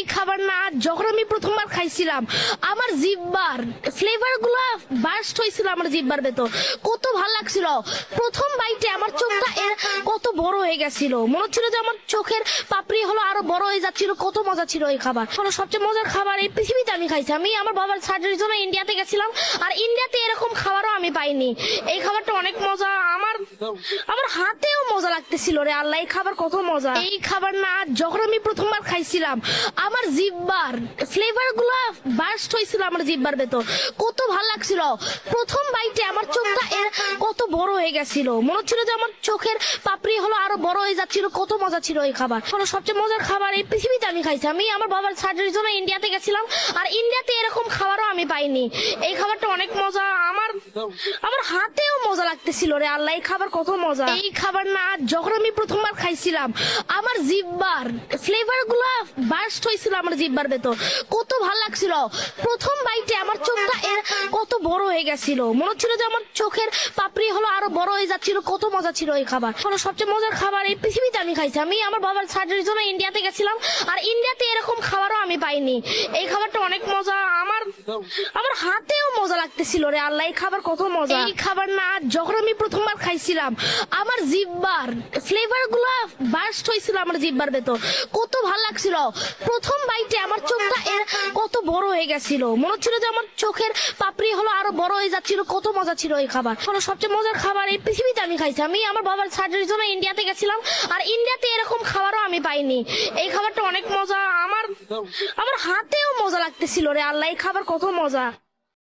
এই খাবার না যখন আমি প্রথমবার খাইছিলাম আমার জিহ্বার ফ্লেভার গুলা বার্স্ট হয়েছিল আমার জিহ্বার ভেতর। কত ভালো লাগছিল প্রথম বাইটে, আমার চোখটা কত বড় হয়ে গেছিল, মনে হচ্ছিল যে আমার চোখের পাপড়ি হলো আরো বড় হয়ে যাচ্ছিল। কত মজা ছিল এই খাবার, হলো সবচেয়ে মজার খাবার এই পৃথিবীতে আমি খাইছি। আমি আমার বাবার সার্জারির জন্য ইন্ডিয়াতে গেছিলাম, আর ইন্ডিয়াতে এরকম খাবারও আমি পাইনি। এই খাবারটা অনেক মজা, আমার আমার হাতেও মজা লাগতেছিল রে আল্লাহ, এই খাবার কত মজা। এই খাবার না যখন আমি প্রথমবার খাইছিলাম আমার জিহ্বার ফ্লেভার গুলা বার্স্ট হয়েছিল আমার জিহ্বার ভেতর। কত ভালো লাগছিল প্রথম বাইটে, আমার চোখটা কত বড় হয়ে গেছিল, মনে হচ্ছিল যে আমার চোখের পাপড়ি হলো আরো বড় হয়ে যাচ্ছিল। কত মজা ছিল এই খাবার, হলো সবচেয়ে মজার খাবার এই পৃথিবীতে আমি খাইছি। আমি আমার বাবার সার্জারির জন্য ইন্ডিয়াতে গেছিলাম, আর ইন্ডিয়াতে এরকম খাবারও আমি পাইনি। এই খাবারটা অনেক মজা, আমার আমার হাতেও মজা লাগতেছিল রে আল্লাহ, এই খাবার কত মজা। এই খাবার না যখন আমি প্রথমবার খাইছিলাম আমার জিহ্বার ফ্লেভার গুলা বার্স্ট হয়েছিল আমার জিহ্বার ভেতর। কত ভালো লাগছিল প্রথম বাইটে, আমার চোখটা কত বড় হয়ে গেছিল, মনে হচ্ছিল যে আমার চোখের পাপড়ি হলো আরো বড় হয়ে যাচ্ছিল। কত মজা ছিল এই খাবার, হলো সবচেয়ে মজার খাবার এই পৃথিবীতে আমি খাইছি। আমি আমার বাবার সার্জারির জন্য ইন্ডিয়াতে গেছিলাম, আর ইন্ডিয়াতে এরকম খাবারও আমি পাইনি। এই খাবারটা অনেক মজা, আমার আমার হাতেও মজা লাগতেছিল রে আল্লাহ, এই খাবার কত মজা। এই খাবার না যখন আমি প্রথমবার খাইছিলাম আমার জিহ্বার ফ্লেভার গুলা বার্স্ট হয়েছিল আমার জিহ্বার ভেতর। কত ভালো লাগছিল প্রথম বাইটে, আমার চোখটা কত বড় হয়ে গেছিল, মনে হচ্ছিল যে আমার চোখের পাপড়ি হলো আরো বড় হয়ে যাচ্ছিল। কত মজা ছিল এই খাবার, হলো সবচেয়ে মজার খাবার এই পৃথিবীতে আমি খাইছি। আমি আমার বাবার সার্জারির জন্য ইন্ডিয়াতে গেছিলাম, আর ইন্ডিয়াতে এরকম খাবারও আমি পাইনি। এই খাবারটা অনেক মজা, আমার আমার হাতেও মজা লাগতেছিল রে আল্লাহ, এই খাবার কত মজা।